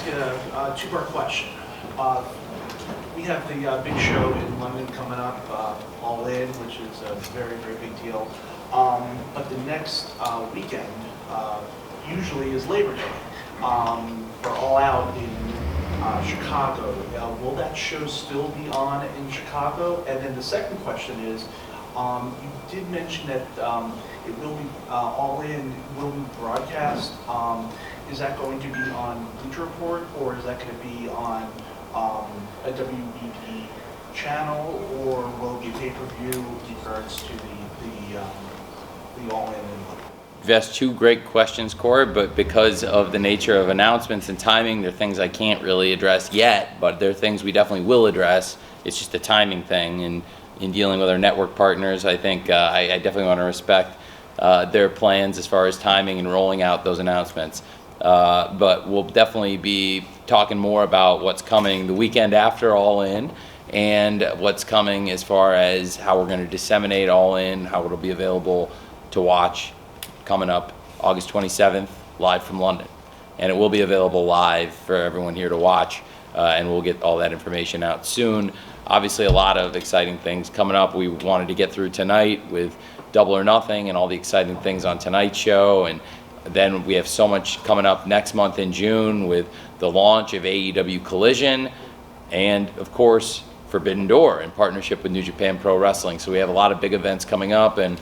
ask you a two-part question. We have the big show in London coming up, All In, which is a very, very big deal. But the next weekend usually is Labor Day for All Out in Chicago. Will that show still be on in Chicago? And then the second question is, you did mention that it will be All In will be broadcast. Is that going to be on Bleacher Report, or is that going to be on a WBP channel, or will it be pay-per-view in regards to the All In? You've asked two great questions, Corey, but because of the nature of announcements and timing, they're things I can't really address yet, but they're things we definitely will address. It's just a timing thing, and in dealing with our network partners, I think I definitely want to respect their plans as far as timing and rolling out those announcements. But we'll definitely be talking more about what's coming the weekend after All In, and what's coming as far as how we're going to disseminate All In, how it'll be available to watch coming up August 27th, live from London. And it will be available live for everyone here to watch, and we'll get all that information out soon. Obviously, a lot of exciting things coming up. We wanted to get through tonight with Double or Nothing and all the exciting things on tonight's show, and then we have so much coming up next month in June with the launch of AEW Collision and, of course, Forbidden Door in partnership with New Japan Pro Wrestling. So we have a lot of big events coming up, and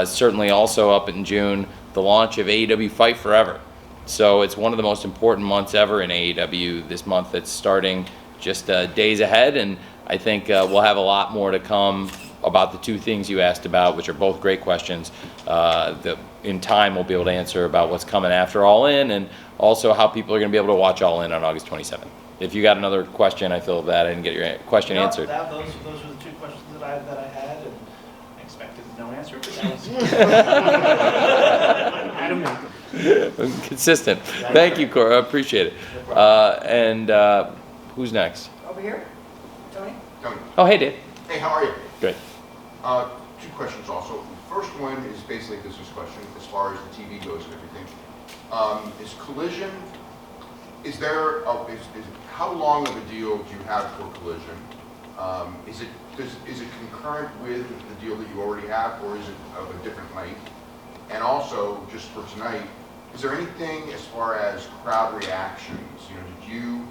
certainly also up in June, the launch of AEW Fight Forever. So it's one of the most important months ever in AEW this month. That's starting just days ahead, and I think we'll have a lot more to come about the two things you asked about, which are both great questions. That in time we'll be able to answer about what's coming after All In, and also how people are going to be able to watch All In on August 27th. If you got another question, I feel that I didn't get your question answered. Those were the two questions that I had, and I expected no answer, but that was consistent. Thank you, Cora. I appreciate it. And who's next? Over here, Tony. Oh, hey, Dave. Hey, how are you? Good. Two questions also. The first one is basically a business question as far as the TV goes and everything. Is Collision, how long of a deal do you have for Collision? Is it concurrent with the deal that you already have, or is it of a different length? And also, just for tonight, is there anything as far as crowd reactions? Did you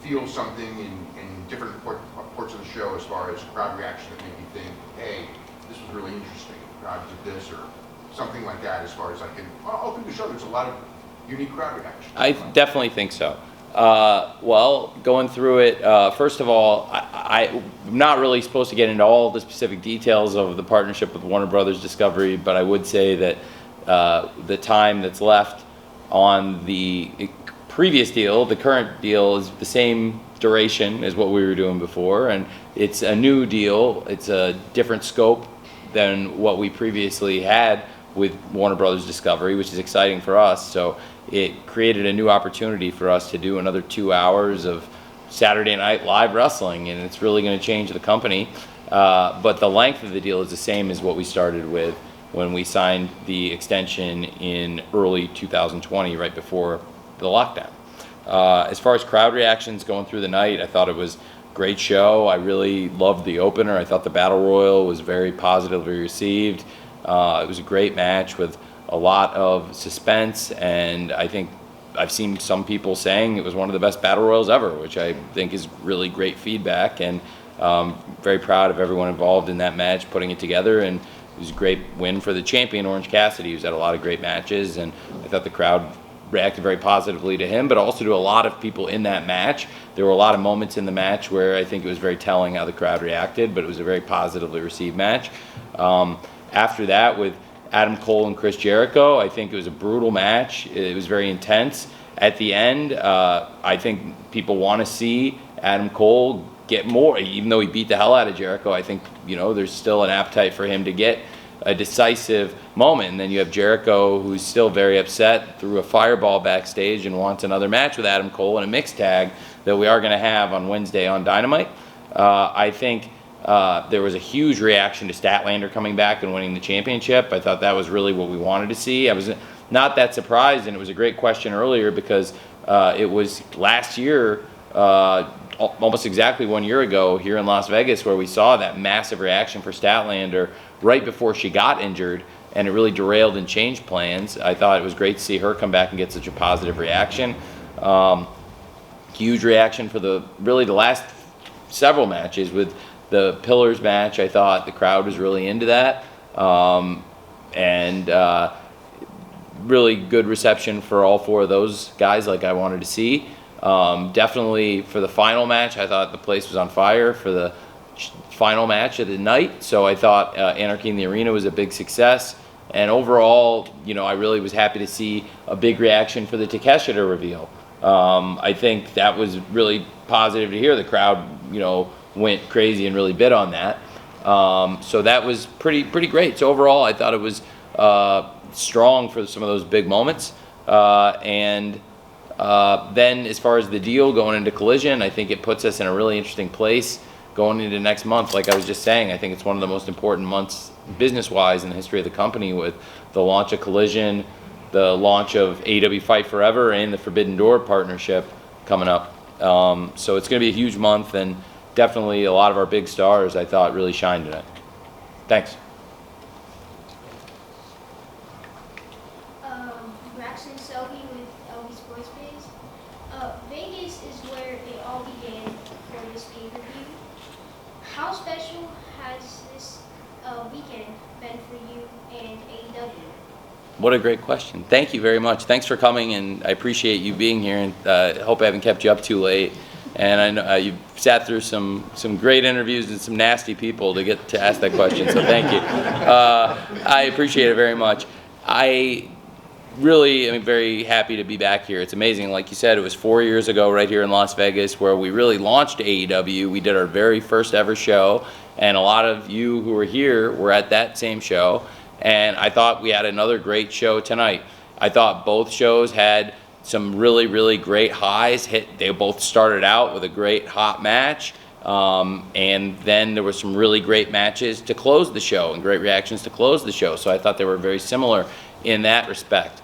feel something in different parts of the show as far as crowd reaction that made you think, hey, this was really interesting, the crowd did this, or something like that, as far as I can, all through the show, there's a lot of unique crowd reactions. I definitely think so. Well, going through it, first of all, I'm not really supposed to get into all the specific details of the partnership with Warner Brothers Discovery, but I would say that the time that's left on the previous deal, the current deal, is the same duration as what we were doing before, and it's a new deal. It's a different scope than what we previously had with Warner Brothers Discovery, which is exciting for us. So it created a new opportunity for us to do another 2 hours of Saturday Night Live wrestling, and it's really going to change the company. But the length of the deal is the same as what we started with when we signed the extension in early 2020, right before the lockdown. As far as crowd reactions going through the night, I thought it was a great show. I really loved the opener. I thought the Battle Royal was very positively received. It was a great match with a lot of suspense, and I think I've seen some people saying it was one of the best Battle Royals ever, which I think is really great feedback, and very proud of everyone involved in that match, putting it together, and it was a great win for the champion, Orange Cassidy, who's had a lot of great matches, and I thought the crowd reacted very positively to him, but also to a lot of people in that match. There were a lot of moments in the match where I think it was very telling how the crowd reacted, but it was a very positively received match. After that, with Adam Cole and Chris Jericho, I think it was a brutal match. It was very intense. At the end, I think people want to see Adam Cole get more, even though he beat the hell out of Jericho. I think, there's still an appetite for him to get a decisive moment. And then you have Jericho, who's still very upset, threw a fireball backstage and wants another match with Adam Cole in a mixed tag that we are going to have on Wednesday on Dynamite. I think there was a huge reaction to Statlander coming back and winning the championship. I thought that was really what we wanted to see. I was not that surprised, and it was a great question earlier because It was last year, almost exactly 1 year ago here in Las Vegas, where we saw that massive reaction for Statlander right before she got injured, and it really derailed and changed plans. I thought it was great to see her come back and get such a positive reaction. Huge reaction for the last several matches. With the Pillars match, I thought the crowd was really into that, and really good reception for all four of those guys, like I wanted to see. Definitely for the final match, I thought the place was on fire for the final match of the night. So I thought Anarchy in the Arena was a big success. And overall, I really was happy to see a big reaction for the Takeshita reveal. I think that was really positive to hear. The crowd, went crazy and really bid on that. So that was pretty great. So overall, I thought it was strong for some of those big moments. And then as far as the deal going into Collision, I think it puts us in a really interesting place going into next month. Like I was just saying, I think it's one of the most important months business-wise in the history of the company, with the launch of Collision, the launch of AEW Fight Forever, and the Forbidden Door partnership coming up. So it's going to be a huge month, and definitely a lot of our big stars, I thought, really shined in it. Thanks. Braxton Selby with LB Sports Biz. Vegas is where it all began for this pay-per-view. How special has this weekend been for you and AEW? What a great question. Thank you very much. Thanks for coming, and I appreciate you being here, and I hope I haven't kept you up too late. And I know you've sat through some great interviews and some nasty people to get to ask that question, so thank you. I appreciate it very much. I really am very happy to be back here. It's amazing. Like you said, it was 4 years ago right here in Las Vegas where we really launched AEW. We did our very first ever show, and a lot of you who were here were at that same show. And I thought we had another great show tonight. I thought both shows had some really great highs. They both started out with a great hot match, and then there were some really great matches to close the show and great reactions to close the show. So I thought they were very similar in that respect.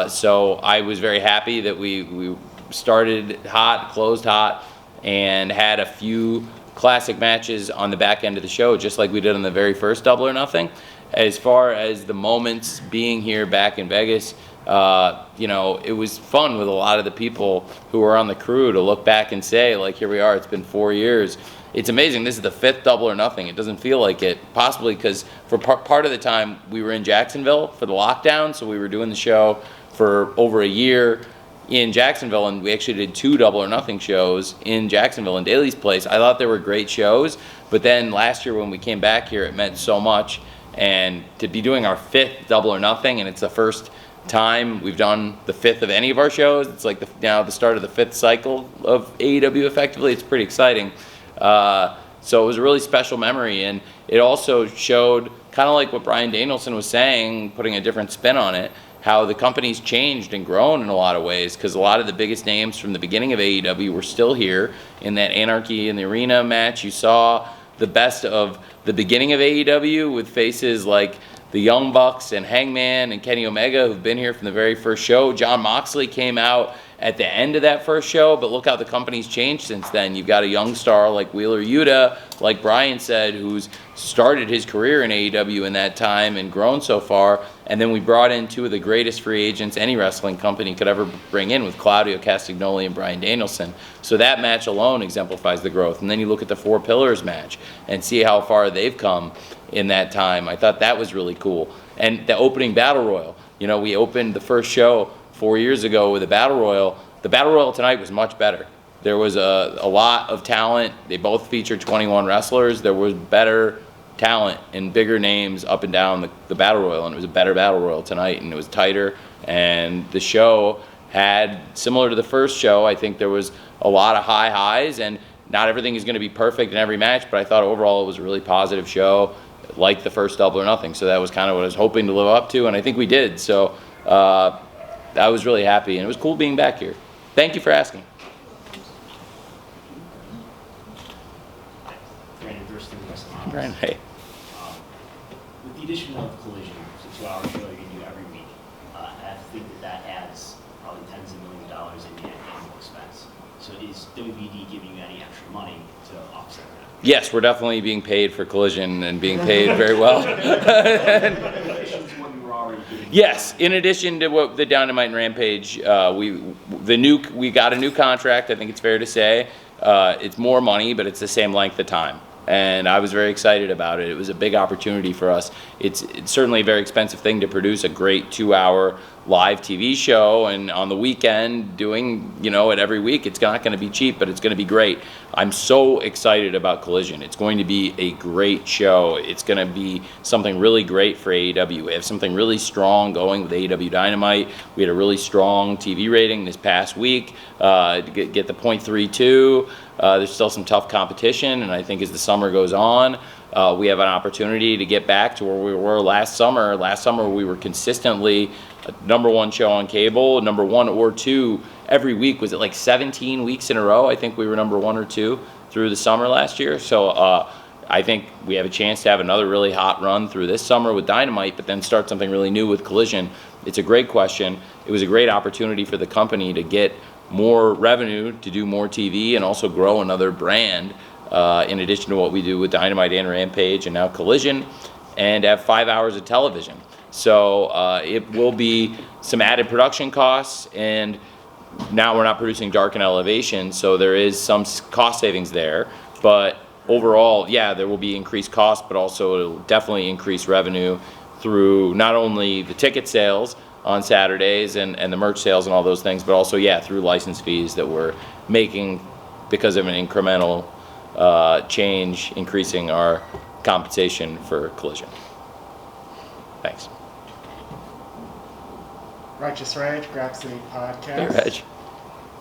So I was very happy that we started hot, closed hot, and had a few classic matches on the back end of the show, just like we did on the very first Double or Nothing. As far as the moments being here back in Vegas, it was fun with a lot of the people who were on the crew to look back and say, like, here we are, it's been 4 years. It's amazing. This is the fifth Double or Nothing. It doesn't feel like it, possibly because for part of the time we were in Jacksonville for the lockdown, so we were doing the show for over a year in Jacksonville, and we actually did 2 Double or Nothing shows in Jacksonville in Daly's place. I thought they were great shows, but then last year when we came back here, it meant so much. And to be doing our 5th Double or Nothing, and it's the first time we've done the 5th of any of our shows. It's like now the start of the 5th cycle of AEW effectively. It's pretty exciting. So it was a really special memory, and it also showed, kind of like what Bryan Danielson was saying, putting a different spin on it, how the company's changed and grown in a lot of ways, because a lot of the biggest names from the beginning of AEW were still here. In that Anarchy in the Arena match, you saw the best of the beginning of AEW with faces like the Young Bucks and Hangman and Kenny Omega, who've been here from the very first show. Jon Moxley came out at the end of that first show, but look how the company's changed since then. You've got a young star like Wheeler Yuta, like Brian said, who's started his career in AEW in that time and grown so far. And then we brought in 2 of the greatest free agents any wrestling company could ever bring in, with Claudio Castagnoli and Bryan Danielson. So that match alone exemplifies the growth. And then you look at the 4 Pillars match and see how far they've come in that time. I thought that was really cool. And the opening Battle Royal. We opened the first show 4 years ago with a Battle Royal. The Battle Royal tonight was much better. There was a lot of talent. They both featured 21 wrestlers. There was better talent and bigger names up and down the Battle Royal, and it was a better Battle Royal tonight, and it was tighter. And the show had, similar to the first show, I think there was a lot of high highs, and not everything is going to be perfect in every match, but I thought overall it was a really positive show, like the first Double or Nothing. So that was kind of what I was hoping to live up to, and I think we did. So I was really happy, and it was cool being back here. Thank you for asking. Brandon, hey. With the addition of Collision, it's a 2-hour show you can do every week, I think that adds probably tens of millions of dollars in the has. So is WBD giving you any extra money to offset that? Yes, we're definitely being paid for Collision and being paid very well. In addition to what you were already doing? Yes, in addition to what the Dynamite and Rampage, we got a new contract. I think it's fair to say it's more money, but it's the same length of time. And I was very excited about it. It was a big opportunity for us. It's certainly a very expensive thing to produce a great 2-hour live TV show, and on the weekend doing it every week. It's not going to be cheap, but it's going to be great. I'm so excited about Collision. It's going to be a great show. It's going to be something really great for AEW. We have something really strong going with AEW Dynamite. We had a really strong TV rating this past week to get the .32. There's still some tough competition, and I think as the summer goes on, we have an opportunity to get back to where we were last summer. Last summer, we were consistently a #1 show on cable, #1 or 2 every week. Was it like 17 weeks in a row? I think we were #1 or 2 through the summer last year. So I think we have a chance to have another really hot run through this summer with Dynamite, but then start something really new with Collision. It's a great question. It was a great opportunity for the company to get more revenue, to do more TV, and also grow another brand in addition to what we do with Dynamite and Rampage and now Collision, and have 5 hours of television. So it will be some added production costs, and now we're not producing Dark and Elevation, so there is some cost savings there. But overall, yeah, there will be increased costs, but also it'll definitely increase revenue through not only the ticket sales on Saturdays and the merch sales and all those things, but also, yeah, through license fees that we're making because of an incremental change, increasing our compensation for Collision. Thanks. Righteous Rage, Grab City Podcast. Hey,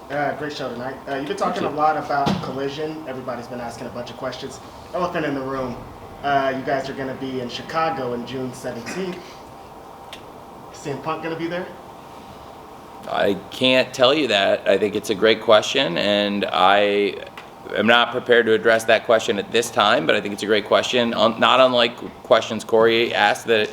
Reg. Great show tonight. You've been talking a lot about Collision. Everybody's been asking a bunch of questions. Elephant in the room. You guys are going to be in Chicago on June 17th. CM Punk going to be there? I can't tell you that. I think it's a great question, and I am not prepared to address that question at this time, but I think it's a great question. Not unlike questions Corey asked, that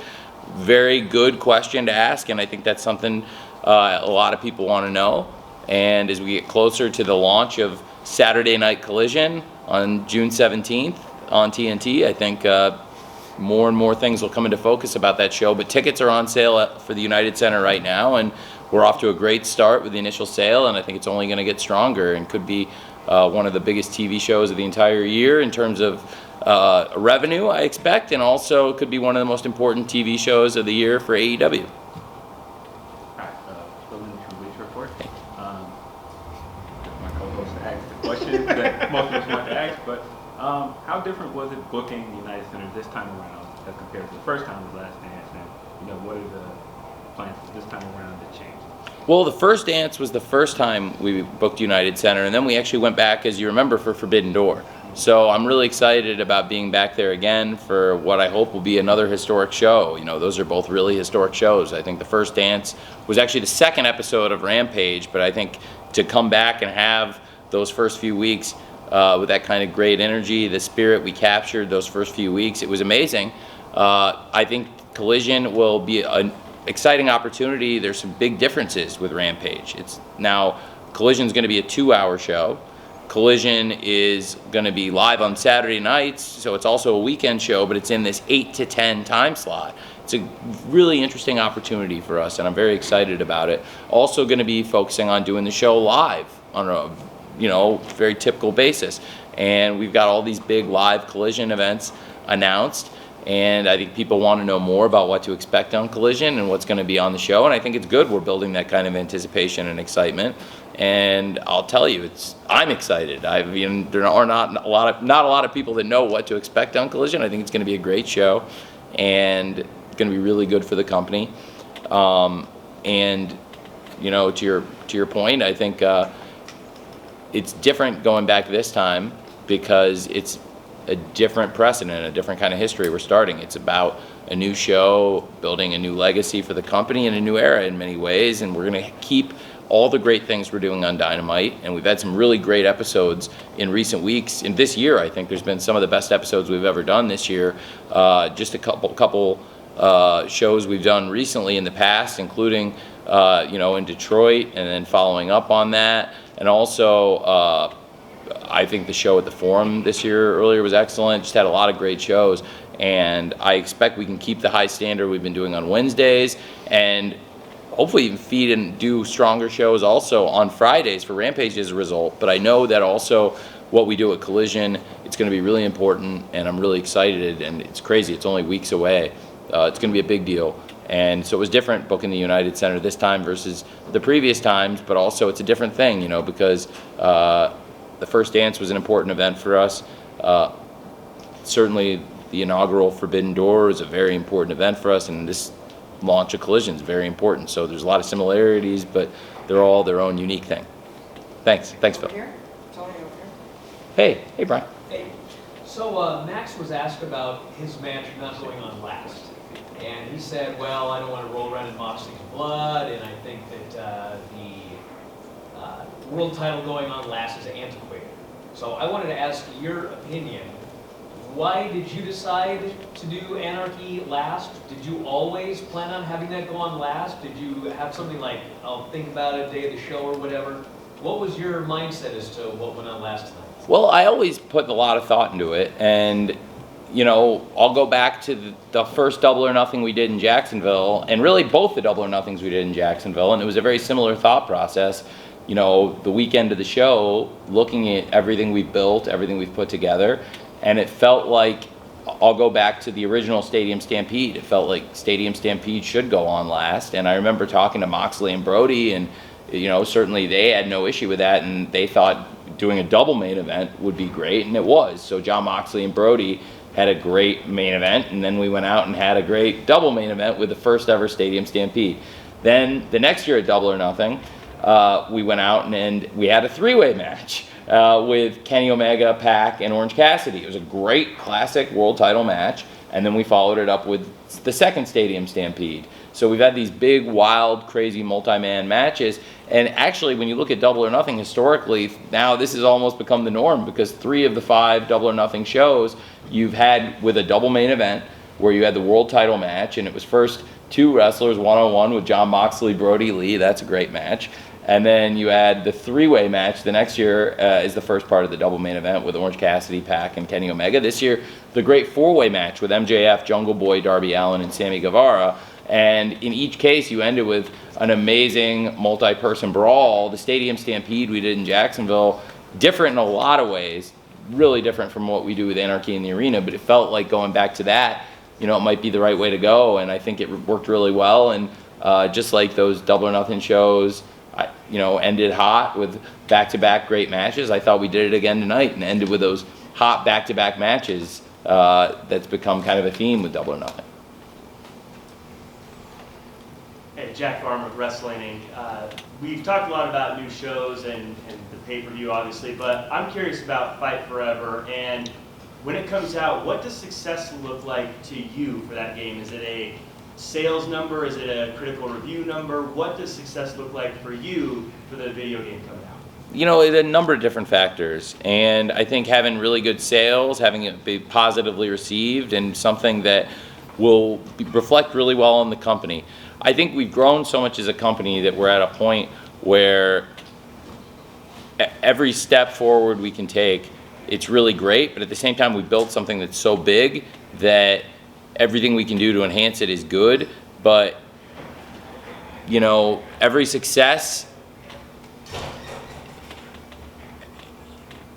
very good question to ask, and I think that's something a lot of people want to know. And as we get closer to the launch of Saturday Night Collision on June 17th on TNT, I think more and more things will come into focus about that show. But tickets are on sale for the United Center right now, and we're off to a great start with the initial sale, and I think it's only going to get stronger and could be one of the biggest TV shows of the entire year in terms of revenue, I expect, and also could be one of the most important TV shows of the year for AEW. Hi, Phil in from Bleacher Report. My co-host asked the question that most of us want to ask, but how different was it booking the United Center this time around as compared to the first time with Last Dance? And what are the plans this time around that changed? Well, the first dance was the first time we booked United Center, and then we actually went back, as you remember, for Forbidden Door. So I'm really excited about being back there again for what I hope will be another historic show. Those are both really historic shows. I think the first dance was actually the second episode of Rampage, but I think to come back and have those first few weeks with that kind of great energy, the spirit we captured those first few weeks, it was amazing. I think Collision will be an exciting opportunity. There's some big differences with Rampage. Collision's going to be a 2-hour show. Collision is going to be live on Saturday nights, so it's also a weekend show, but it's in this 8 to 10 time slot. It's a really interesting opportunity for us, and I'm very excited about it. Also going to be focusing on doing the show live on a very typical basis. And we've got all these big live Collision events announced, and I think people want to know more about what to expect on Collision and what's going to be on the show, and I think it's good we're building that kind of anticipation and excitement. And I'll tell you, I'm excited. There are not a lot of people that know what to expect on Collision. I think it's going to be a great show, and it's going to be really good for the company. And to your point, I think it's different going back this time because it's a different precedent, a different kind of history we're starting. It's about a new show, building a new legacy for the company in a new era in many ways, and we're going to keep all the great things we're doing on Dynamite, and we've had some really great episodes in recent weeks. In this year, I think there's been some of the best episodes we've ever done this year. Just a couple shows we've done recently in the past, including in Detroit, and then following up on that. And also, I think the show at the Forum this year earlier was excellent. Just had a lot of great shows. And I expect we can keep the high standard we've been doing on Wednesdays, and hopefully even feed and do stronger shows also on Fridays for Rampage as a result. But I know that also what we do at Collision, it's going to be really important, and I'm really excited, and it's crazy. It's only weeks away. It's going to be a big deal. And so it was different booking the United Center this time versus the previous times, but also it's a different thing, because the First Dance was an important event for us. Certainly the inaugural Forbidden Door is a very important event for us, and this launch of Collision is very important. So there's a lot of similarities, but they're all their own unique thing. Thanks, Phil. Hey, Brian. Hey, so Max was asked about his match not going on last. And he said, well, I don't want to roll around in Moxley's blood, and I think that the world title going on last is antiquated. So I wanted to ask your opinion. Why did you decide to do Anarchy last? Did you always plan on having that go on last? Did you have something like, I'll think about it, day of the show or whatever? What was your mindset as to what went on last tonight? Well, I always put a lot of thought into it, and I'll go back to the first Double or Nothing we did in Jacksonville, and really both the Double or Nothings we did in Jacksonville, and it was a very similar thought process. The weekend of the show, looking at everything we've built, everything we've put together, and it felt like, I'll go back to the original Stadium Stampede. It felt like Stadium Stampede should go on last, and I remember talking to Moxley and Brody, and certainly they had no issue with that, and they thought doing a double main event would be great, and it was. So John Moxley and Brody had a great main event, and then we went out and had a great double main event with the first ever Stadium Stampede. Then the next year at Double or Nothing, we went out and we had a three-way match with Kenny Omega, Pac, and Orange Cassidy. It was a great classic world title match, and then we followed it up with the second Stadium Stampede. So we've had these big, wild, crazy multi-man matches, and actually when you look at Double or Nothing historically, now this has almost become the norm, because 3 of the 5 Double or Nothing shows you've had with a double main event where you had the world title match, and it was first 2 wrestlers one-on-one with John Moxley, Brody Lee. That's a great match. And then you had the 3-way match the next year is the first part of the double main event with Orange Cassidy, Pac, and Kenny Omega. This year, the great 4-way match with MJF, Jungle Boy, Darby Allin, and Sammy Guevara. And in each case, you ended with an amazing multi-person brawl. The Stadium Stampede we did in Jacksonville, different in a lot of ways, really different from what we do with Anarchy in the Arena, but it felt like going back to that, it might be the right way to go, and I think it worked really well. And just like those Double or Nothing shows, ended hot with back-to-back great matches, I thought we did it again tonight and ended with those hot back-to-back matches that's become kind of a theme with Double or Nothing. Hey, Jack Farm with Wrestling Inc. We've talked a lot about new shows and the pay-per-view, obviously, but I'm curious about Fight Forever. And when it comes out, what does success look like to you for that game? Is it a sales number? Is it a critical review number? What does success look like for you for the video game coming out? A number of different factors, and I think having really good sales, having it be positively received, and something that will reflect really well on the company. I think we've grown so much as a company that we're at a point where every step forward we can take, it's really great, but at the same time we built something that's so big that everything we can do to enhance it is good. But every success,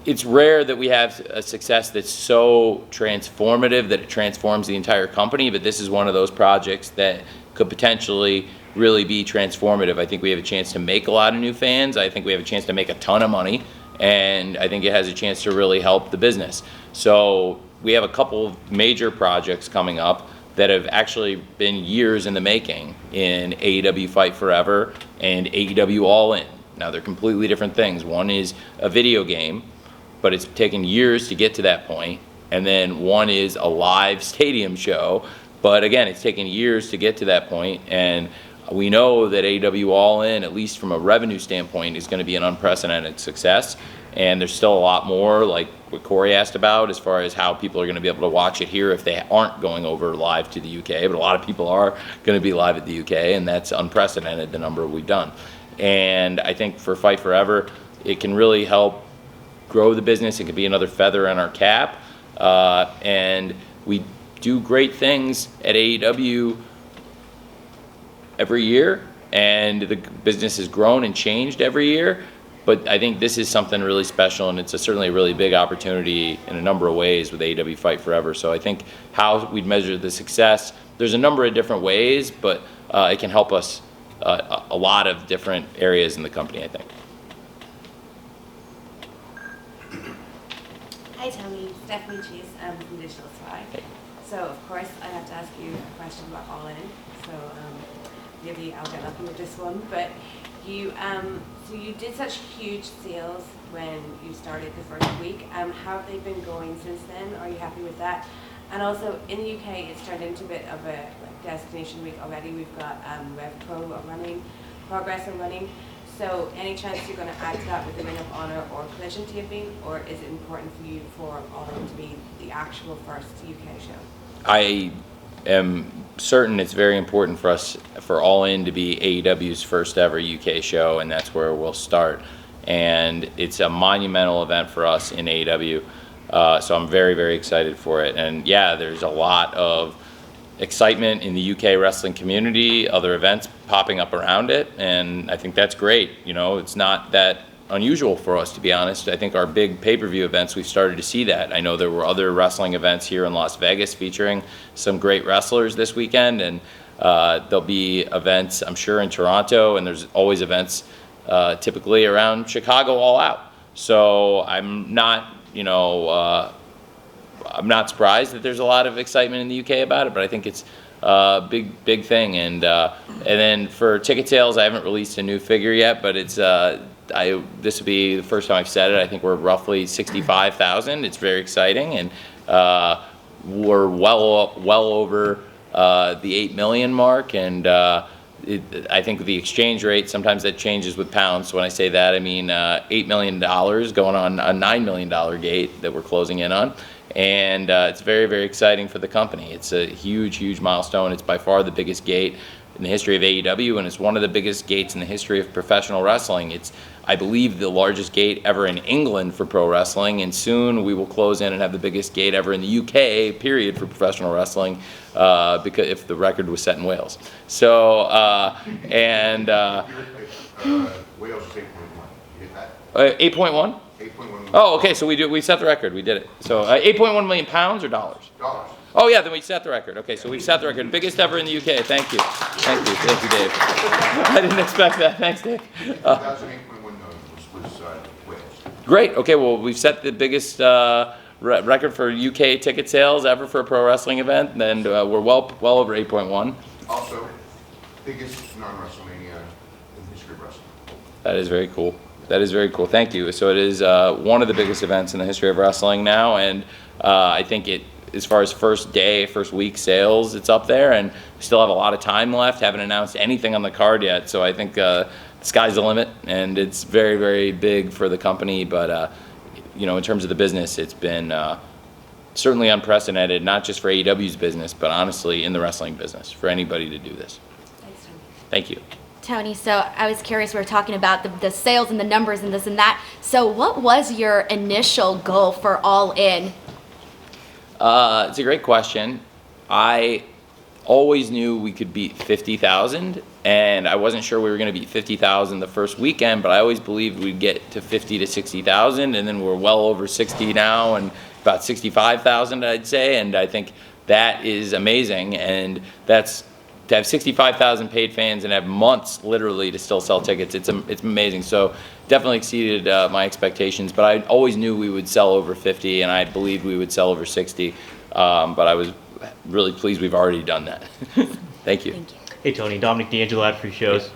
it's rare that we have a success that's so transformative that it transforms the entire company, but this is one of those projects that could potentially really be transformative. I think we have a chance to make a lot of new fans. I think we have a chance to make a ton of money, and I think it has a chance to really help the business. So we have a couple of major projects coming up that have actually been years in the making in AEW Fight Forever and AEW All In. Now they're completely different things. One is a video game, but it's taken years to get to that point. And then one is a live stadium show, but again, it's taken years to get to that point. And we know that AEW All In, at least from a revenue standpoint, is going to be an unprecedented success. and there's still a lot more, like what Corey asked about, as far as how people are going to be able to watch it here if they aren't going over live to the UK. But a lot of people are going to be live at the UK, and that's unprecedented, the number we've done. And I think for Fight Forever, it can really help grow the business. It could be another feather in our cap. And we do great things at AEW every year, and the business has grown and changed every year. But I think this is something really special, and it's certainly a really big opportunity in a number of ways with AEW Fight Forever. So I think how we'd measure the success, there's a number of different ways, but it can help us a lot of different areas in the company, I think. Hi Tony, Stephanie Chase from Digital Spy. Hey. So of course I have to ask you a question about All In. So maybe I'll get lucky with this one, but you so you did such huge sales when you started the first week. How have they been going since then? Are you happy with that? And also in the UK, it's turned into a bit of a destination week already. We've got RevPro running, Progress running. So any chance you're going to add to that with the Ring of Honor or Collision taping, or is it important for you for All In to be the actual first UK show? I am certain it's very important for us, for All In to be AEW's first ever UK show, and that's where we'll start. And it's a monumental event for us in AEW, so I'm very, very excited for it. And yeah, there's a lot of excitement in the UK wrestling community, other events popping up around it, and I think that's great. You know, it's not that unusual for us, to be honest. I think our big pay-per-view events, we've started to see that. I know there were other wrestling events here in Las Vegas featuring some great wrestlers this weekend, and there'll be events, I'm sure, in Toronto, and there's always events typically around Chicago All Out. So I'm not, I'm not surprised that there's a lot of excitement in the UK about it, but I think it's a big thing. And then for ticket sales, I haven't released a new figure yet, but it's this will be the first time I've said it. I think we're roughly 65,000. It's very exciting, and we're well over the 8 million mark. And I think the exchange rate, sometimes that changes with pounds. So when I say that, I mean $8 million going on a $9 million gate that we're closing in on. And it's very, very exciting for the company. It's a huge milestone. It's by far the biggest gate in the history of AEW, and it's one of the biggest gates in the history of professional wrestling. It's, I believe, the largest gate ever in England for pro wrestling, and soon we will close in and have the biggest gate ever in the UK, period, for professional wrestling, because if the record was set in Wales. So, Wales is 8.1. You hit that? 8.1? 8.1. Oh, okay, so we set the record, we did it. So 8.1 million pounds or dollars? Dollars. Oh yeah, then we set the record. Okay, so we've set the record. Biggest ever in the UK. Thank you, Dave. I didn't expect that. Thanks, Dave. 2008.1 million was Wales. Great. Okay, well, we've set the biggest record for UK ticket sales ever for a pro wrestling event, and we're well over 8.1. Also, biggest non-WrestleMania in the history of wrestling. That is very cool. Thank you. So it is one of the biggest events in the history of wrestling now, and I think it, as far as first week sales, it's up there, and we still have a lot of time left. Haven't announced anything on the card yet, so I think the sky's the limit, and it's very, very big for the company. But in terms of the business, it's been certainly unprecedented, not just for AEW's business, but honestly in the wrestling business, for anybody to do this. Thanks, Tony. Thank you. Tony, so I was curious, we were talking about the sales and the numbers and this and that. So what was your initial goal for All In? It's a great question. I always knew we could beat 50,000, and I wasn't sure we were going to beat 50,000 the first weekend, but I always believed we'd get to 50 to 60,000, and then we're well over 60 now, and about 65,000, I'd say, and I think that is amazing, and that's to have 65,000 paid fans and have months literally to still sell tickets. It's amazing. So definitely exceeded my expectations, but I always knew we would sell over 50, and I believed we would sell over 60, but I was really pleased we've already done that. Thank you. Thank you. Hey Tony, Dominic D'Angelo at Free Shows.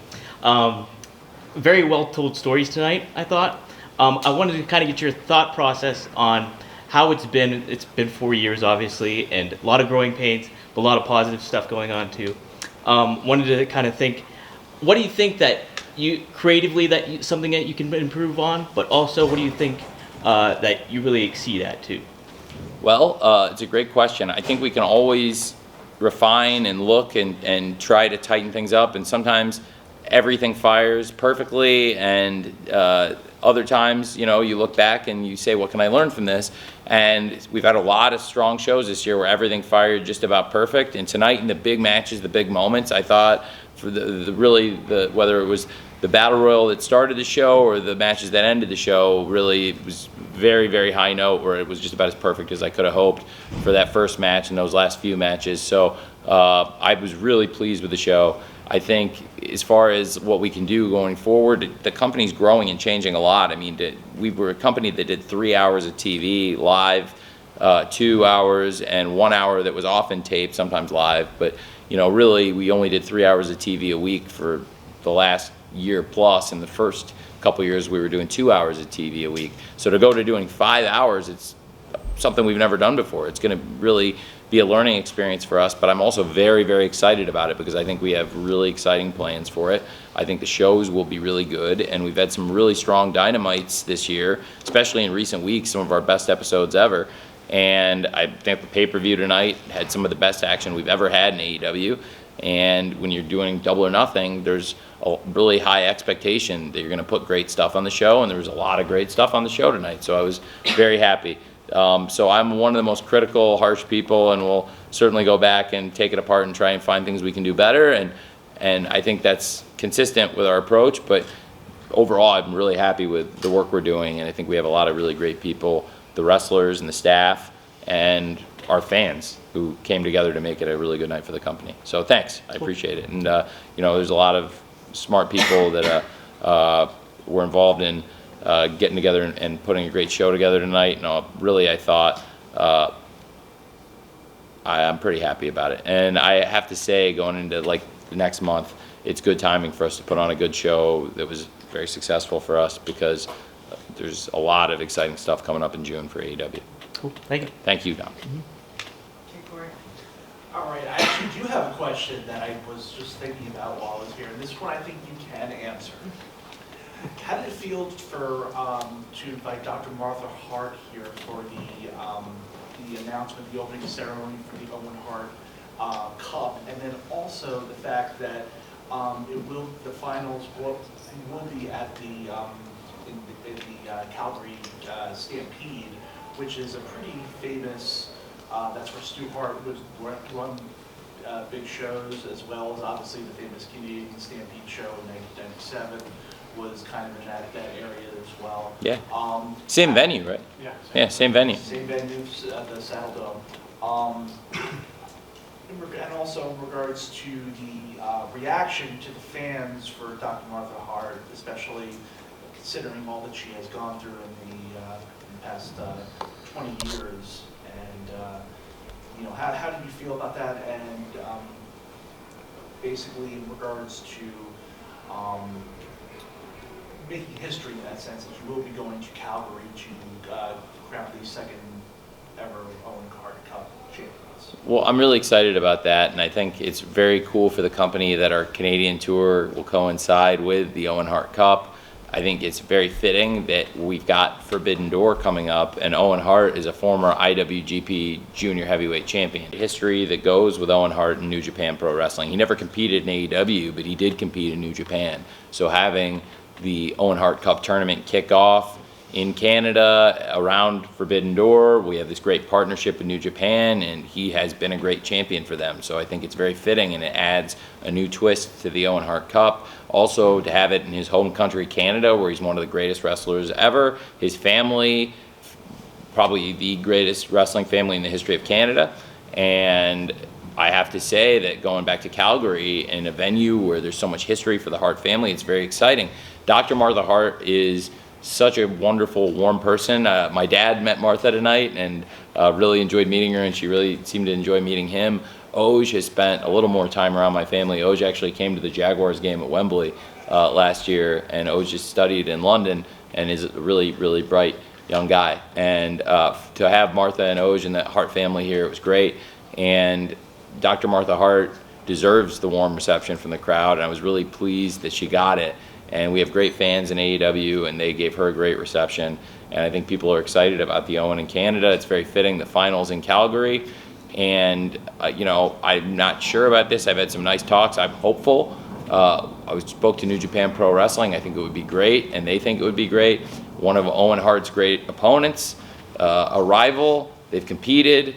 Very well told stories tonight, I thought. I wanted to kind of get your thought process on how it's been. It's been 4 years, obviously, and a lot of growing pains, but a lot of positive stuff going on too. Wanted to kind of think, what do you think that you creatively something that you can improve on, but also what do you think that you really exceed at too? Well, it's a great question. I think we can always refine and look and try to tighten things up, and sometimes everything fires perfectly, and other times, you know, you look back and you say, what can I learn from this? And we've had a lot of strong shows this year where everything fired just about perfect, and tonight in the big matches, the big moments, I thought for whether it was the battle royal that started the show or the matches that ended the show, really it was very, very high note where it was just about as perfect as I could have hoped for that first match and those last few matches. So I was really pleased with the show. I think as far as what we can do going forward, the company's growing and changing a lot. I mean, we were a company that did 3 hours of TV live, 2 hours, and 1 hour that was often taped, sometimes live. But, you know, really, we only did 3 hours of TV a week for the last year plus. In the first couple years, we were doing 2 hours of TV a week. So to go to doing 5 hours, it's something we've never done before. It's going to really be a learning experience for us, but I'm also very, very excited about it because I think we have really exciting plans for it. I think the shows will be really good, and we've had some really strong dynamites this year, especially in recent weeks, some of our best episodes ever. And I think the pay-per-view tonight had some of the best action we've ever had in AEW. And when you're doing Double or Nothing, there's a really high expectation that you're going to put great stuff on the show, and there was a lot of great stuff on the show tonight, so I was very happy. So I'm one of the most critical, harsh people, and we'll certainly go back and take it apart and try and find things we can do better, and I think that's consistent with our approach, but overall I'm really happy with the work we're doing, and I think we have a lot of really great people, the wrestlers and the staff, and our fans who came together to make it a really good night for the company. So thanks, I appreciate it. And you know, there's a lot of smart people that were involved in getting together and putting a great show together tonight. No, really, I thought I'm pretty happy about it. And I have to say, going into like the next month, it's good timing for us to put on a good show that was very successful for us because there's a lot of exciting stuff coming up in June for AEW. Cool, thank you. Thank you, Dom. All right, I actually do have a question that I was just thinking about while I was here, and this one I think you can answer. How did it feel to invite Dr. Martha Hart here for the announcement, the opening ceremony for the Owen Hart Cup, and then also the fact that the finals will be at the Calgary Stampede, which is a pretty famous. That's where Stu Hart would run big shows, as well as obviously the famous Canadian Stampede show in 1997 was kind of in that area as well. Yeah. Same venue, right? Yeah. Yeah, same venue. Same venue, the Salcedo. And also in regards to the reaction to the fans for Dr. Martha Hart, especially considering all that she has gone through in the past 20 years. And you know, how do you feel about that? And basically in regards to making history in that sense, that you will be going to Calgary to crown the second ever Owen Hart Cup champions. Well, I'm really excited about that, and I think it's very cool for the company that our Canadian tour will coincide with the Owen Hart Cup. I think it's very fitting that we've got Forbidden Door coming up, and Owen Hart is a former IWGP Junior Heavyweight Champion. History that goes with Owen Hart in New Japan Pro Wrestling. He never competed in AEW, but he did compete in New Japan. So having the Owen Hart Cup tournament kick off in Canada around Forbidden Door, we have this great partnership with New Japan, and he has been a great champion for them. So I think it's very fitting, and it adds a new twist to the Owen Hart Cup. Also, to have it in his home country, Canada, where he's one of the greatest wrestlers ever. His family, probably the greatest wrestling family in the history of Canada. And I have to say that going back to Calgary in a venue where there's so much history for the Hart family, it's very exciting. Dr. Martha Hart is such a wonderful, warm person. My dad met Martha tonight and really enjoyed meeting her, and she really seemed to enjoy meeting him. Oj has spent a little more time around my family. Oj actually came to the Jaguars game at Wembley last year, and Oj just studied in London and is a really, really bright young guy. And to have Martha and Oj and the Hart family here, it was great. And Dr. Martha Hart deserves the warm reception from the crowd, and I was really pleased that she got it. and we have great fans in AEW, and they gave her a great reception. And I think people are excited about the Owen in Canada. It's very fitting. The finals in Calgary, and I'm not sure about this. I've had some nice talks. I'm hopeful. I spoke to New Japan Pro Wrestling. I think it would be great, and they think it would be great. One of Owen Hart's great opponents, a rival. They've competed.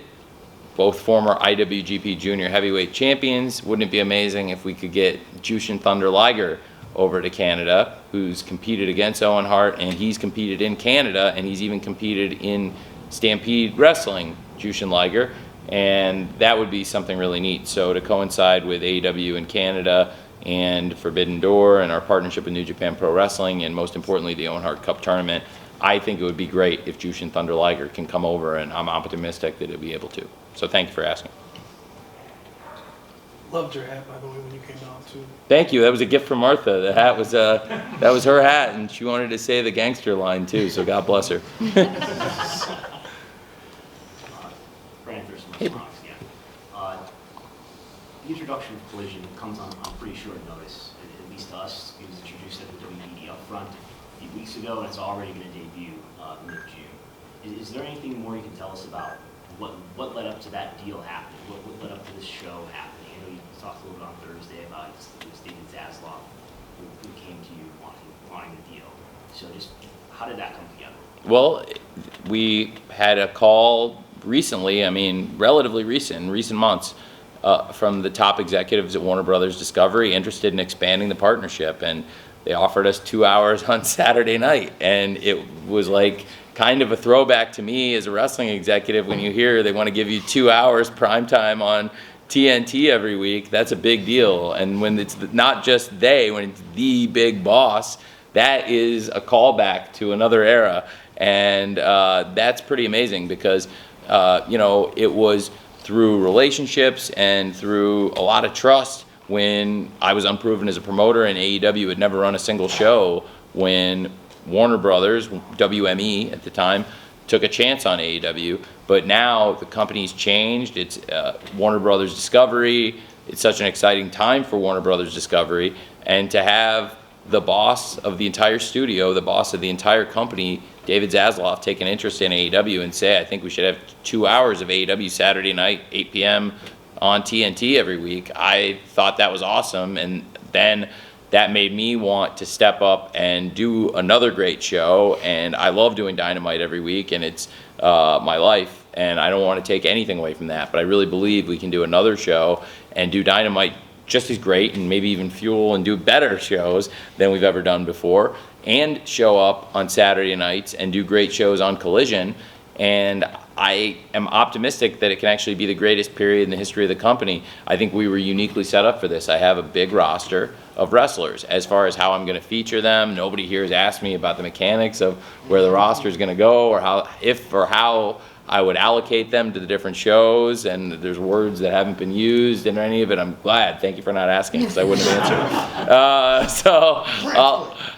Both former IWGP Junior Heavyweight Champions. Wouldn't it be amazing if we could get Jushin Thunder Liger over to Canada, who's competed against Owen Hart, and he's competed in Canada, and he's even competed in Stampede Wrestling, Jushin Liger, and that would be something really neat. So to coincide with AEW in Canada and Forbidden Door and our partnership with New Japan Pro Wrestling, and most importantly the Owen Hart Cup tournament, I think it would be great if Jushin Thunder Liger can come over, and I'm optimistic that he'll be able to. So thank you for asking. Loved your hat, by the way, when you came out too. Thank you. That was a gift from Martha. The hat was that was her hat, and she wanted to say the gangster line too. So God bless her. Hey. The introduction of Collision comes on pretty short notice, at least to us. It was introduced at the WED upfront a few weeks ago, and it's already going to debut mid-June. Is there anything more you can tell us about what led up to that deal happening? What led up to this show happening? I know you talked a little bit on Thursday about it was David Zaslav who came to you wanting the deal. So just how did that come together? Well, we had a call recently. I mean, relatively recent months, from the top executives at Warner Brothers Discovery interested in expanding the partnership, and they offered us 2 hours on Saturday night, and it was like kind of a throwback to me as a wrestling executive when you hear they want to give you 2 hours primetime on TNT every week. That's a big deal, and when it's not just when it's the big boss, that is a callback to another era, and that's pretty amazing because it was through relationships and through a lot of trust when I was unproven as a promoter, and AEW had never run a single show when Warner Brothers, WME at the time, took a chance on AEW. But now the company's changed. It's Warner Brothers Discovery. It's such an exciting time for Warner Brothers Discovery. And to have the boss of the entire studio, the boss of the entire company, David Zaslav, take an interest in AEW and say, I think we should have 2 hours of AEW Saturday night, 8 p.m. on TNT every week. I thought that was awesome. And then that made me want to step up and do another great show. And I love doing Dynamite every week, and it's my life. And I don't want to take anything away from that. But I really believe we can do another show and do Dynamite just as great, and maybe even fuel and do better shows than we've ever done before, and show up on Saturday nights and do great shows on Collision. And I am optimistic that it can actually be the greatest period in the history of the company. I think we were uniquely set up for this. I have a big roster of wrestlers. As far as how I'm going to feature them, nobody here has asked me about the mechanics of where the roster is going to go, or how I would allocate them to the different shows, and there's words that haven't been used in any of it. I'm glad. Thank you for not asking, because I wouldn't have answered.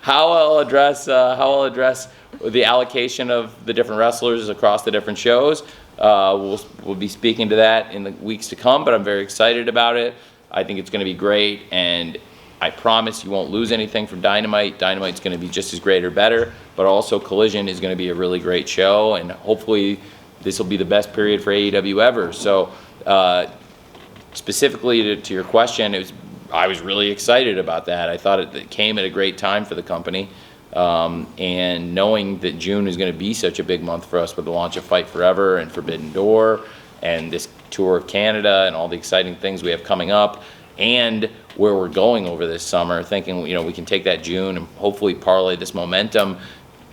How I'll address the allocation of the different wrestlers across the different shows. We'll be speaking to that in the weeks to come, but I'm very excited about it. I think it's going to be great, and I promise you won't lose anything from Dynamite. Dynamite's going to be just as great or better, but also Collision is going to be a really great show, and hopefully this will be the best period for AEW ever. So specifically to your question, I was really excited about that. I thought it came at a great time for the company. And knowing that June is going to be such a big month for us with the launch of Fight Forever and Forbidden Door and this tour of Canada and all the exciting things we have coming up, and where we're going over this summer, thinking we can take that June and hopefully parlay this momentum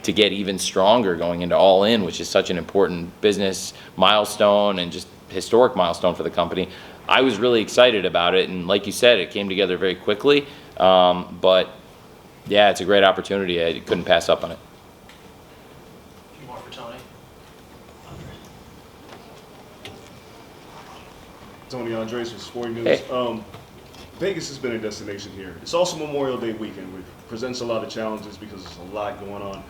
to get even stronger going into All In, which is such an important business milestone and just historic milestone for the company. I was really excited about it, and like you said, it came together very quickly. But yeah, it's a great opportunity. I couldn't pass up on it. A few more for Tony. Tony Andres with Sporting News. Hey. Vegas has been a destination here. It's also Memorial Day weekend, which presents a lot of challenges because there's a lot going on.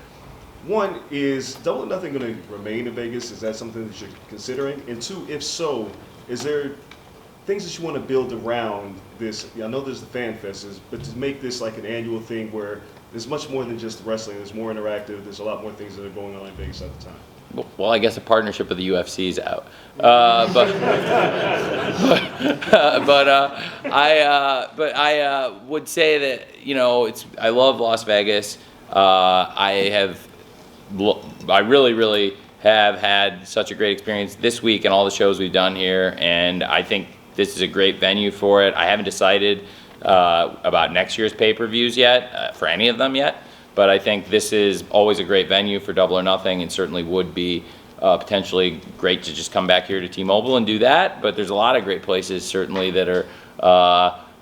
One, is Double or Nothing going to remain in Vegas? Is that something that you're considering? And two, if so, is there things that you want to build around this? I know there's the fan fests, but to make this like an annual thing where there's much more than just wrestling. There's more interactive. There's a lot more things that are going on in Vegas at the time. Well, I guess a partnership with the UFC is out. I would say that, I love Las Vegas. I really have had such a great experience this week and all the shows we've done here, and I think this is a great venue for it. I haven't decided about next year's pay-per-views yet, for any of them yet, but I think this is always a great venue for Double or Nothing, and certainly would be potentially great to just come back here to T-Mobile and do that. But there's a lot of great places certainly that are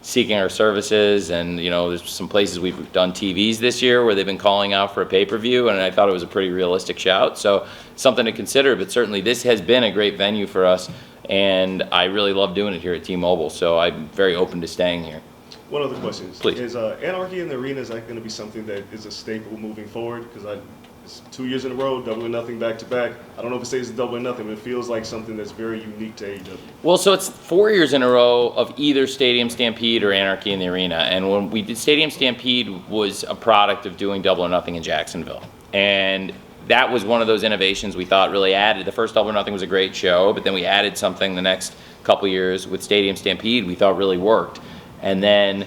seeking our services, and there's some places we've done TVs this year where they've been calling out for a pay-per-view, and I thought it was a pretty realistic shout. So something to consider, but certainly this has been a great venue for us, and I really love doing it here at T-Mobile. So I'm very open to staying here. One other question. Please. Is Anarchy in the Arena, is that going to be something that is a staple moving forward? Because it's 2 years in a row, Double or Nothing back to back. I don't know if it stays Double or Nothing, but it feels like something that's very unique to AEW. Well, so it's 4 years in a row of either Stadium Stampede or Anarchy in the Arena. And when we did Stadium Stampede was a product of doing Double or Nothing in Jacksonville. And that was one of those innovations we thought really added. The first Double or Nothing was a great show, but then we added something the next couple years with Stadium Stampede we thought really worked. And then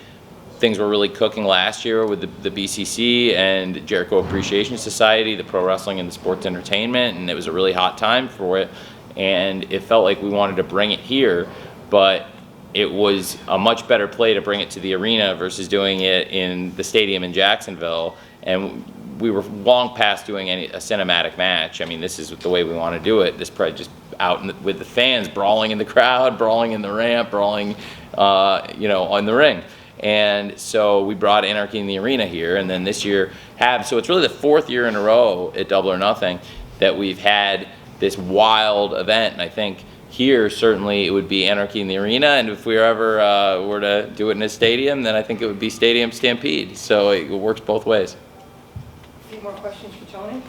things were really cooking last year with the BCC and Jericho Appreciation Society, the pro wrestling and the sports entertainment, and it was a really hot time for it. And it felt like we wanted to bring it here, but it was a much better play to bring it to the arena versus doing it in the stadium in Jacksonville. And we were long past doing a cinematic match. I mean, this is the way we want to do it. This probably just out with the fans, brawling in the crowd, brawling in the ramp, brawling, on the ring. And so we brought Anarchy in the Arena here, and then this year so it's really the 4th year in a row at Double or Nothing that we've had this wild event. And I think here certainly it would be Anarchy in the Arena, and if we ever were to do it in a stadium, then I think it would be Stadium Stampede. So it works both ways. A few more questions for Tony?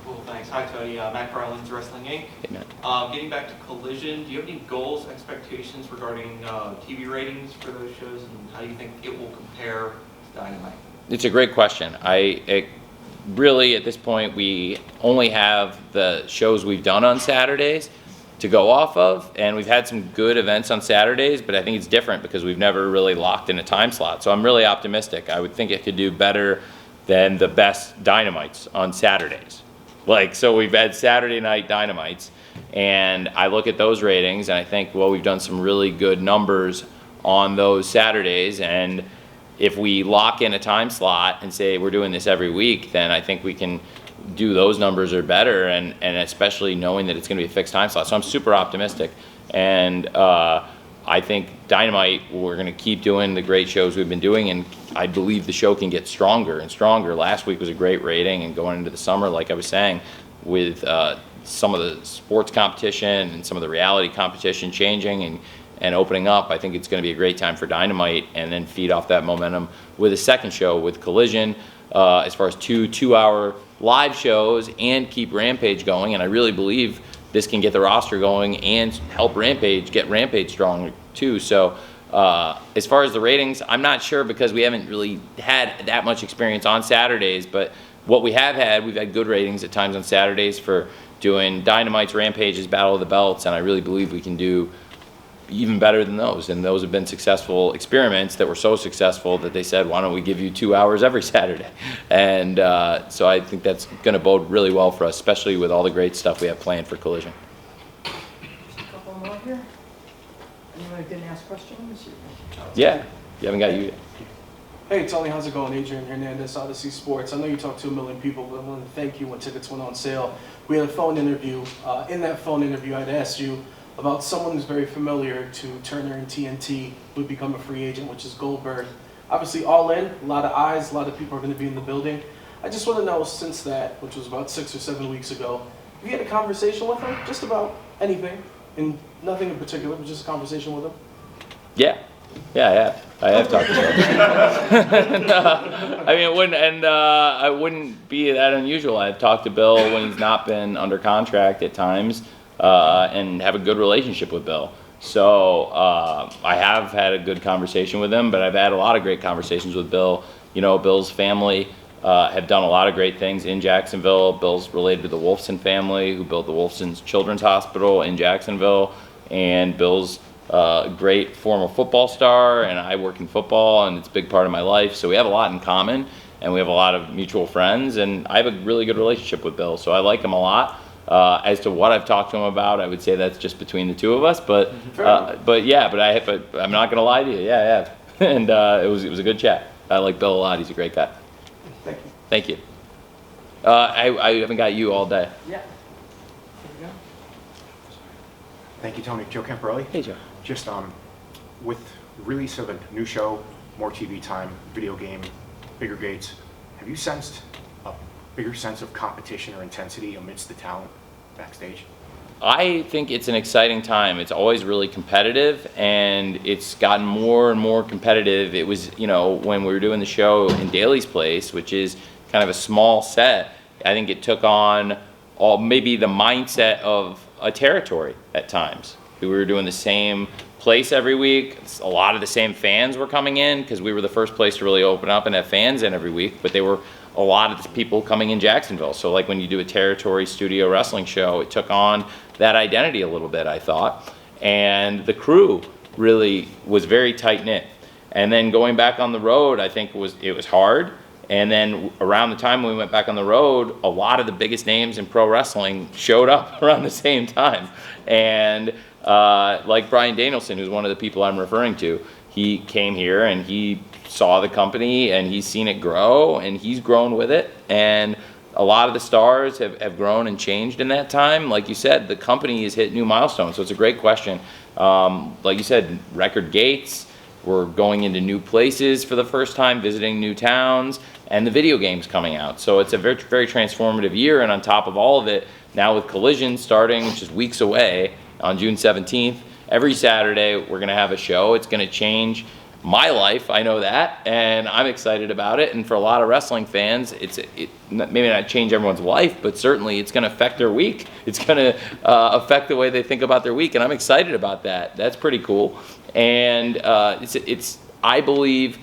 Cool, thanks. Hi, Tony. Matt Garland's Wrestling Inc. Hey, Matt. Getting back to Collision, do you have any goals, expectations regarding TV ratings for those shows, and how do you think it will compare to Dynamite? It's a great question. Really, at this point, we only have the shows we've done on Saturdays to go off of, and we've had some good events on Saturdays, but I think it's different because we've never really locked in a time slot. So I'm really optimistic. I would think it could do better than the best Dynamites on Saturdays. So we've had Saturday night Dynamites, and I look at those ratings, and I think, well, we've done some really good numbers on those Saturdays, and if we lock in a time slot and say we're doing this every week, then I think we can do those numbers or better, and especially knowing that it's going to be a fixed time slot. So I'm super optimistic, and I think Dynamite, we're going to keep doing the great shows we've been doing, and I believe the show can get stronger and stronger. Last week was a great rating, and going into the summer, like I was saying, with some of the sports competition and some of the reality competition changing and opening up, I think it's going to be a great time for Dynamite, and then feed off that momentum with a second show with Collision, as far as two-hour live shows, and keep Rampage going. And I really believe this can get the roster going and help Rampage get Rampage strong too. So as far as the ratings, I'm not sure because we haven't really had that much experience on Saturdays, but what we have had, we've had good ratings at times on Saturdays for doing Dynamites, Rampages, Battle of the Belts, and I really believe we can do even better than those. And those have been successful experiments that were so successful that they said, why don't we give you 2 hours every Saturday? And so I think that's going to bode really well for us, especially with all the great stuff we have planned for Collision. A couple more here. Anyone who didn't ask questions? Yeah, you haven't got you yet. Hey Tony, how's it going? Adrian Hernandez, Odyssey Sports. I know you talked to 1 million people, but I want to thank you when tickets went on sale. We had a phone interview. In that phone interview, I'd asked you about someone who's very familiar to Turner and TNT who would become a free agent, which is Goldberg. Obviously, All In, a lot of eyes, a lot of people are going to be in the building. I just want to know, since that, which was about 6 or 7 weeks ago, have you had a conversation with him? Just about anything, and nothing in particular, but just a conversation with him? Yeah, I have talked to him. I wouldn't be that unusual. I've talked to Bill when he's not been under contract at times, and have a good relationship with Bill. So I have had a good conversation with him, but I've had a lot of great conversations with Bill. You know, Bill's family have done a lot of great things in Jacksonville. Bill's related to the Wolfson family, who built the Wolfson's Children's Hospital in Jacksonville, and Bill's a great former football star, and I work in football, and it's a big part of my life. So we have a lot in common, and we have a lot of mutual friends, and I have a really good relationship with Bill, so I like him a lot. As to what I've talked to him about, I would say that's just between the two of us. But I'm not gonna lie to you. Yeah. And it was a good chat. I like Bill a lot. He's a great guy. Thank you. Thank you. I haven't got you all day. Yeah. Thank you, Tony. Joe Camparelli. Hey, Joe. Just with the release of a new show, more TV time, video game, bigger gates, have you sensed a bigger sense of competition or intensity amidst the talent backstage? I think it's an exciting time. It's always really competitive, and it's gotten more and more competitive. It was, you know, when we were doing the show in Daly's Place, which is kind of a small set, I think it took on maybe the mindset of a territory at times. We were doing the same place every week. A lot of the same fans were coming in because we were the first place to really open up and have fans in every week, but they were a lot of the people coming in Jacksonville. So like when you do a territory studio wrestling show, it took on that identity a little bit, I thought. And the crew really was very tight-knit. And then going back on the road, I think it was hard. And then around the time we went back on the road, a lot of the biggest names in pro wrestling showed up around the same time. And like Bryan Danielson, who's one of the people I'm referring to, he came here and he saw the company and he's seen it grow and he's grown with it. And a lot of the stars have grown and changed in that time. Like you said, the company has hit new milestones. So it's a great question. Like you said, record gates. We're going into new places for the first time, visiting new towns, and the video games coming out. So it's a very, very transformative year. And on top of all of it, now with Collision starting just weeks away on June 17th, every Saturday we're going to have a show. It's going to change my life, I know that, and I'm excited about it. And for a lot of wrestling fans, it maybe not change everyone's life, but certainly it's going to affect their week. It's going to affect the way they think about their week, and I'm excited about that. That's pretty cool. And I believe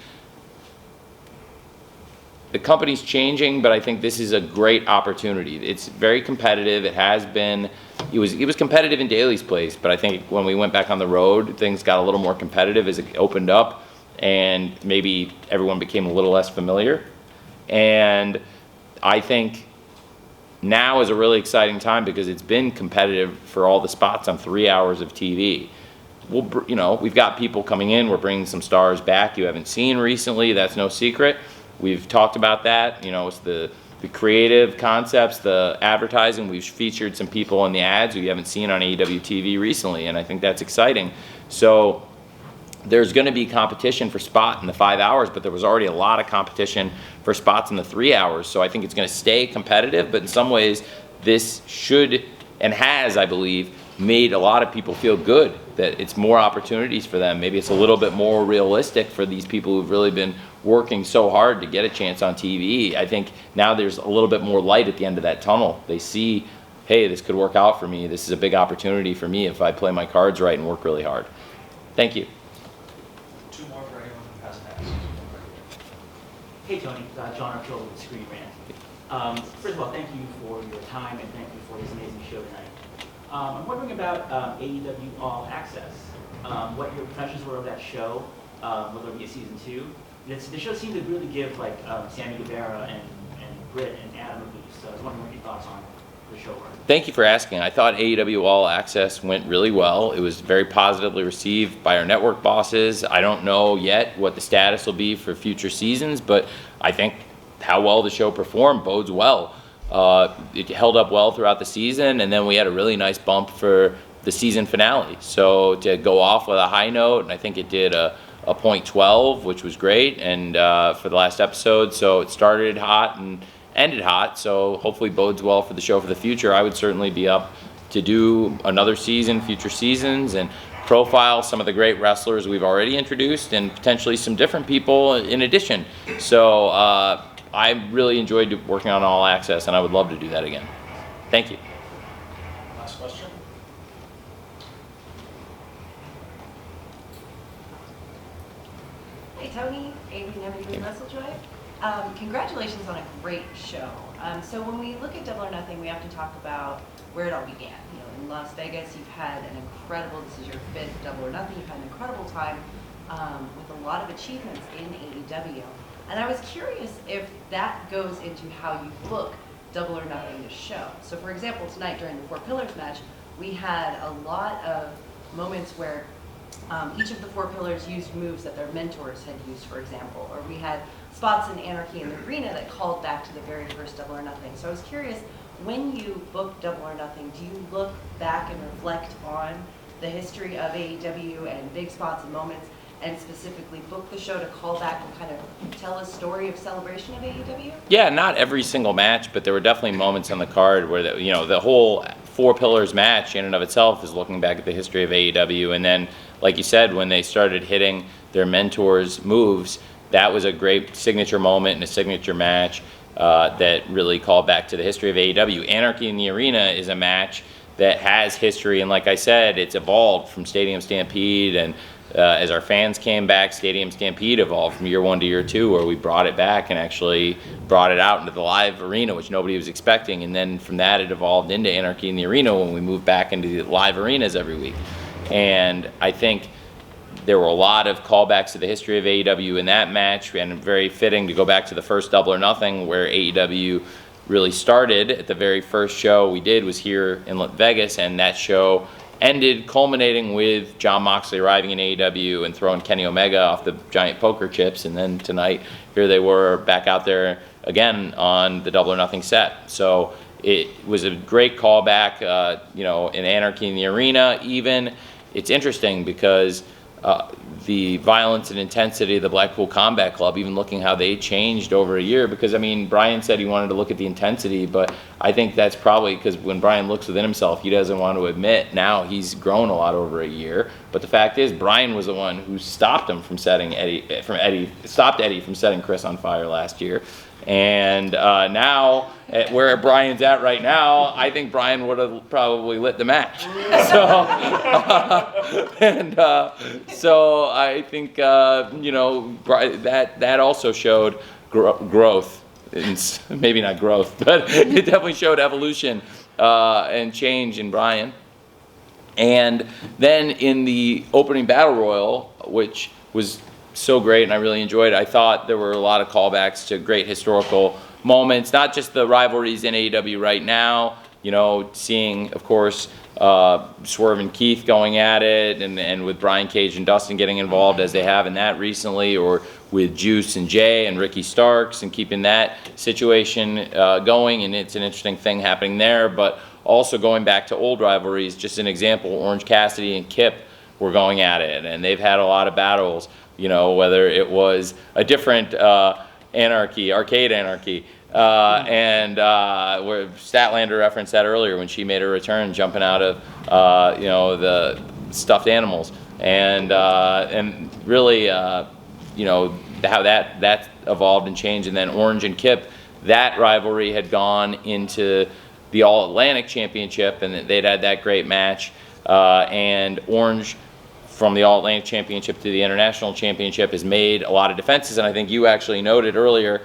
the company's changing, but I think this is a great opportunity. It's very competitive. It has been. It was competitive in Daly's Place, but I think when we went back on the road, things got a little more competitive as it opened up, and maybe everyone became a little less familiar. And I think now is a really exciting time because it's been competitive for all the spots on 3 hours of TV. We've got people coming in. We're bringing some stars back you haven't seen recently. That's no secret. We've talked about that. It's the creative concepts, the advertising. We've featured some people in the ads who you haven't seen on AEW TV recently, and I think that's exciting. So there's going to be competition for spot in the 5 hours, but there was already a lot of competition for spots in the 3 hours. So I think it's going to stay competitive, but in some ways this should and has, I believe, made a lot of people feel good that it's more opportunities for them. Maybe it's a little bit more realistic for these people who've really been working so hard to get a chance on TV. I think now there's a little bit more light at the end of that tunnel. They see, hey, this could work out for me. This is a big opportunity for me if I play my cards right and work really hard. Thank you. Two more for anyone who hasn't asked. Hey Tony, John Archuleta with Screen Rant. First of all, thank you for your time and thank you for this amazing show tonight. I'm wondering about AEW All Access. What your impressions were of that show? Will there be a season 2? The show seemed to really give Sammy Guevara and Britt and Adam a boost. So I was wondering what your thoughts on the show were. Thank you for asking. I thought AEW All Access went really well. It was very positively received by our network bosses. I don't know yet what the status will be for future seasons, but I think how well the show performed bodes well. It held up well throughout the season, and then we had a really nice bump for the season finale. So to go off with a high note, and I think it did a .12, which was great, and for the last episode. So it started hot and ended hot, so hopefully bodes well for the show for the future. I would certainly be up to do another season, future seasons, and profile some of the great wrestlers we've already introduced and potentially some different people in addition. So I really enjoyed working on All Access, and I would love to do that again. Thank you. Last question. Congratulations on a great show. So when we look at Double or Nothing, we have to talk about where it all began. You know, in Las Vegas, you've had an incredible, this is your 5th Double or Nothing, you've had an incredible time with a lot of achievements in AEW. And I was curious if that goes into how you book Double or Nothing, the show. So for example, tonight during the Four Pillars match, we had a lot of moments where each of the 4 pillars used moves that their mentors had used, for example, or we had spots in Anarchy in the Arena that called back to the very first Double or Nothing. So I was curious, when you book Double or Nothing, do you look back and reflect on the history of AEW and big spots and moments, and specifically book the show to call back and kind of tell a story of celebration of AEW? Yeah, not every single match, but there were definitely moments on the card where the whole 4 pillars match in and of itself is looking back at the history of AEW. And then, like you said, when they started hitting their mentors' moves, that was a great signature moment and a signature match that really called back to the history of AEW. Anarchy in the Arena is a match that has history, and like I said, it's evolved from Stadium Stampede, and as our fans came back, Stadium Stampede evolved from year 1 to year 2, where we brought it back and actually brought it out into the live arena, which nobody was expecting. And then from that, it evolved into Anarchy in the Arena when we moved back into the live arenas every week. And I think there were a lot of callbacks to the history of AEW in that match, and very fitting to go back to the first Double or Nothing, where AEW really started. At the very first show we did was here in Vegas, and that show ended culminating with Jon Moxley arriving in AEW and throwing Kenny Omega off the giant poker chips. And then tonight, here they were back out there again on the Double or Nothing set. So it was a great callback, in Anarchy in the Arena. Even it's interesting because the violence and intensity of the Blackpool Combat Club, even looking how they changed over a year, because Brian said he wanted to look at the intensity, but I think that's probably because when Brian looks within himself, he doesn't want to admit now he's grown a lot over a year. But the fact is, Brian was the one who stopped him from stopped Eddie from setting Chris on fire last year. And now, where Brian's at right now, I think Brian would have probably lit the match. So I think that also showed growth. Maybe not growth, but it definitely showed evolution and change in Brian. And then in the opening battle royal, which was so great and I really enjoyed it, I thought there were a lot of callbacks to great historical moments, not just the rivalries in AEW right now, seeing, of course, Swerve and Keith going at it, and with Brian Cage and Dustin getting involved as they have in that recently, or with Juice and Jay and Ricky Starks, and keeping that situation going, and it's an interesting thing happening there. But also going back to old rivalries, just an example, Orange Cassidy and Kip were going at it, and they've had a lot of battles, whether it was a different Arcade Anarchy, and where Statlander referenced that earlier when she made her return, jumping out of the stuffed animals, and really how that evolved and changed. And then Orange and Kip, that rivalry had gone into the All Atlantic Championship, and they'd had that great match, and Orange, from the All Atlantic Championship to the International Championship, has made a lot of defenses. And I think you actually noted earlier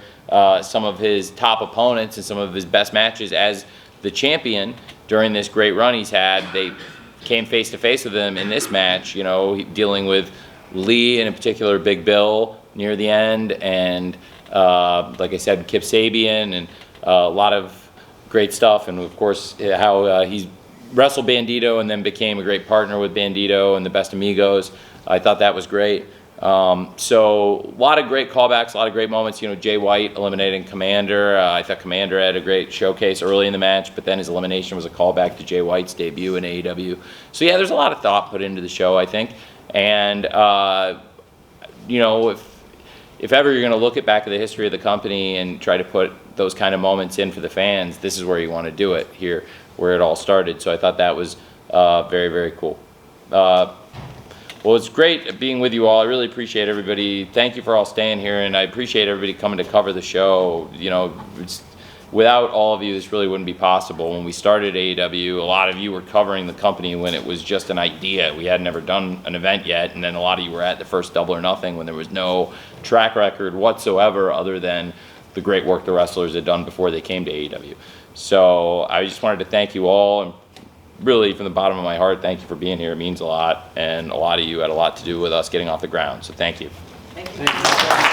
some of his top opponents and some of his best matches as the champion during this great run he's had. They came face to face with him in this match, dealing with Lee, and in particular Big Bill near the end, and like I said, Kip Sabian, and a lot of great stuff. And of course, how he's wrestled Bandito and then became a great partner with Bandito and the Best Amigos. I thought that was great. So a lot of great callbacks, a lot of great moments. Jay White eliminating Commander. I thought Commander had a great showcase early in the match, but then his elimination was a callback to Jay White's debut in AEW. So yeah, there's a lot of thought put into the show, I think. And if ever you're going to look back at the history of the company and try to put those kind of moments in for the fans, this is where you want to do it, here where it all started. So I thought that was very, very cool. Well, it's great being with you all. I really appreciate everybody. Thank you for all staying here, and I appreciate everybody coming to cover the show. without all of you, this really wouldn't be possible. When we started AEW, a lot of you were covering the company when it was just an idea. We had never done an event yet, and then a lot of you were at the first Double or Nothing when there was no track record whatsoever other than the great work the wrestlers had done before they came to AEW. So I just wanted to thank you all, and really from the bottom of my heart, thank you for being here. It means a lot, and a lot of you had a lot to do with us getting off the ground, so thank you. Thank you.